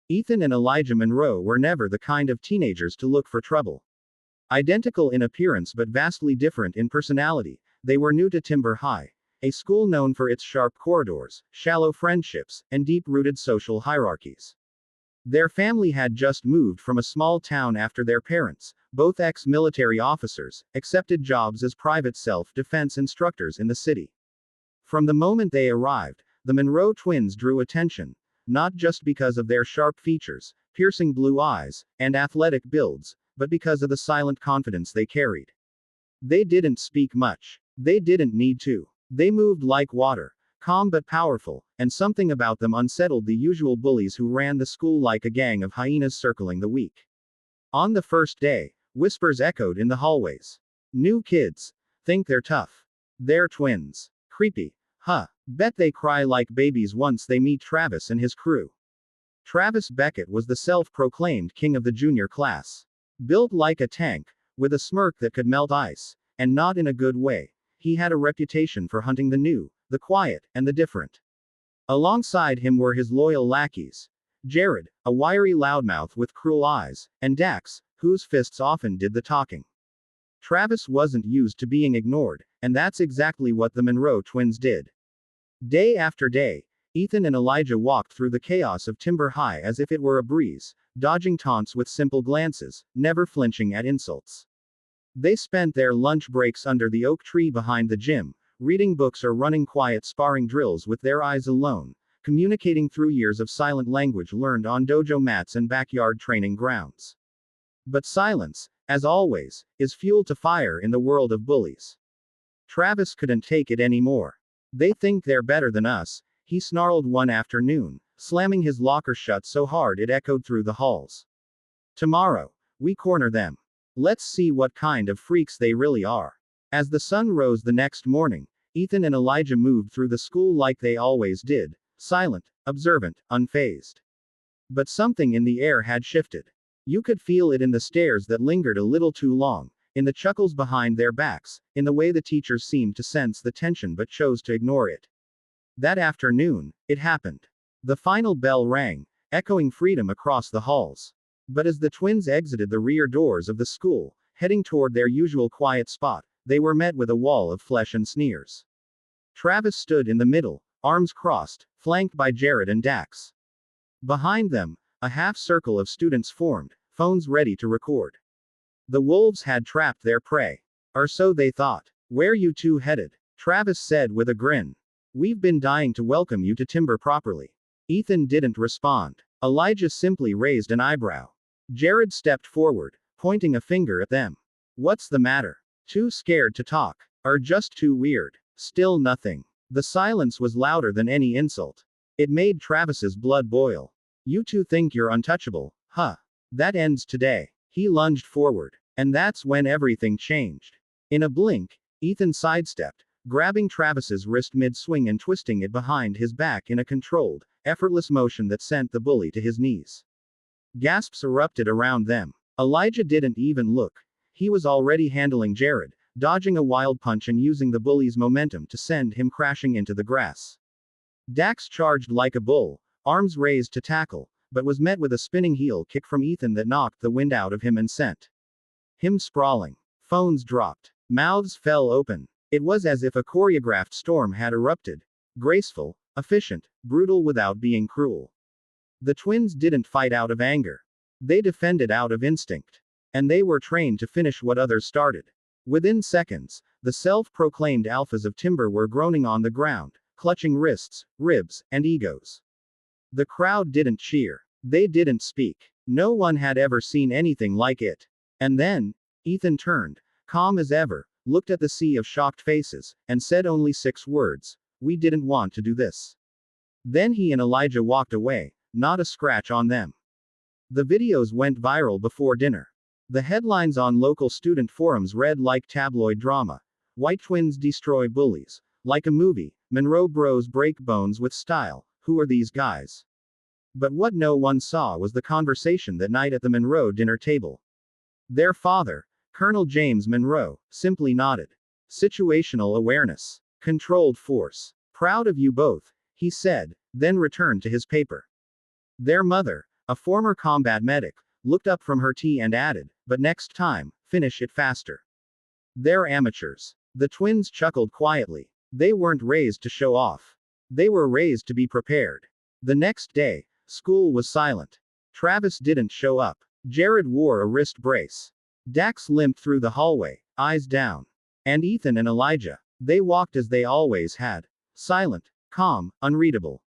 Ethan and Elijah Monroe were never the kind of teenagers to look for trouble. Identical in appearance but vastly different in personality, they were new to Timber High, a school known for its sharp corridors, shallow friendships, and deep-rooted social hierarchies. Their family had just moved from a small town after their parents, both ex-military officers, accepted jobs as private self-defense instructors in the city. From the moment they arrived, the Monroe twins drew attention, not just because of their sharp features, piercing blue eyes, and athletic builds, but because of the silent confidence they carried. They didn't speak much. They didn't need to. They moved like water, calm but powerful, and something about them unsettled the usual bullies who ran the school like a gang of hyenas circling the weak. On the first day, whispers echoed in the hallways. New kids. Think they're tough. They're twins. Creepy. Huh. Bet they cry like babies once they meet Travis and his crew. Travis Beckett was the self-proclaimed king of the junior class. Built like a tank, with a smirk that could melt ice, and not in a good way, he had a reputation for hunting the new, the quiet, and the different. Alongside him were his loyal lackeys. Jared, a wiry loudmouth with cruel eyes, and Dax, whose fists often did the talking. Travis wasn't used to being ignored, and that's exactly what the Monroe twins did. Day after day, Ethan and Elijah walked through the chaos of Timber High as if it were a breeze, dodging taunts with simple glances, never flinching at insults. They spent their lunch breaks under the oak tree behind the gym, reading books or running quiet sparring drills with their eyes alone, communicating through years of silent language learned on dojo mats and backyard training grounds. But silence, as always, is fuel to fire in the world of bullies. Travis couldn't take it anymore. They think they're better than us, he snarled one afternoon, slamming his locker shut so hard it echoed through the halls. Tomorrow, we corner them. Let's see what kind of freaks they really are. As the sun rose the next morning, Ethan and Elijah moved through the school like they always did, silent, observant, unfazed. But something in the air had shifted. You could feel it in the stares that lingered a little too long, in the chuckles behind their backs, in the way the teachers seemed to sense the tension but chose to ignore it. That afternoon, it happened. The final bell rang, echoing freedom across the halls. But as the twins exited the rear doors of the school, heading toward their usual quiet spot, they were met with a wall of flesh and sneers. Travis stood in the middle, arms crossed, flanked by Jared and Dax. Behind them, a half-circle of students formed, phones ready to record. The wolves had trapped their prey. Or so they thought. Where you two headed? Travis said with a grin. We've been dying to welcome you to Timber properly. Ethan didn't respond. Elijah simply raised an eyebrow. Jared stepped forward, pointing a finger at them. What's the matter? Too scared to talk? Or just too weird? Still nothing. The silence was louder than any insult. It made Travis's blood boil. You two think you're untouchable, huh? That ends today. He lunged forward. And that's when everything changed. In a blink, Ethan sidestepped, grabbing Travis's wrist mid-swing and twisting it behind his back in a controlled, effortless motion that sent the bully to his knees. Gasps erupted around them. Elijah didn't even look. He was already handling Jared, dodging a wild punch and using the bully's momentum to send him crashing into the grass. Dax charged like a bull, arms raised to tackle, but was met with a spinning heel kick from Ethan that knocked the wind out of him and sent him sprawling. Phones dropped. Mouths fell open. It was as if a choreographed storm had erupted. Graceful, efficient, brutal without being cruel. The twins didn't fight out of anger. They defended out of instinct. And they were trained to finish what others started. Within seconds, the self-proclaimed alphas of Timber were groaning on the ground, clutching wrists, ribs, and egos. The crowd didn't cheer. They didn't speak. No one had ever seen anything like it. And then, Ethan turned, calm as ever, looked at the sea of shocked faces, and said only 6 words, "We didn't want to do this." Then he and Elijah walked away, not a scratch on them. The videos went viral before dinner. The headlines on local student forums read like tabloid drama. White twins destroy bullies. Like a movie, Monroe bros break bones with style. Who are these guys? But what no one saw was the conversation that night at the Monroe dinner table. Their father, Colonel James Monroe, simply nodded. Situational awareness. Controlled force. Proud of you both, he said, then returned to his paper. Their mother, A former combat medic looked up from her tea and added, but next time, finish it faster. They're amateurs. The twins chuckled quietly. They weren't raised to show off. They were raised to be prepared. The next day, school was silent. Travis didn't show up. Jared wore a wrist brace. Dax limped through the hallway, eyes down. And Ethan and Elijah, they walked as they always had. Silent, calm, unreadable.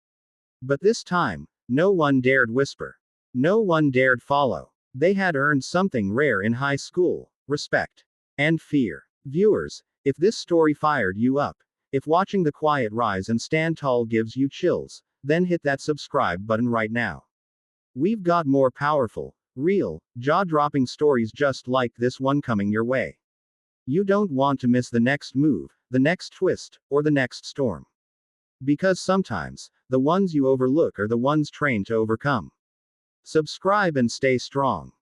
But this time, no one dared whisper. No one dared follow. They had earned something rare in high school: respect and fear. Viewers, if this story fired you up, if watching The Quiet Rise and Stand Tall gives you chills, then hit that subscribe button right now. We've got more powerful, real, jaw-dropping stories just like this one coming your way. You don't want to miss the next move, the next twist, or the next storm. Because sometimes, the ones you overlook are the ones trained to overcome. Subscribe and stay strong.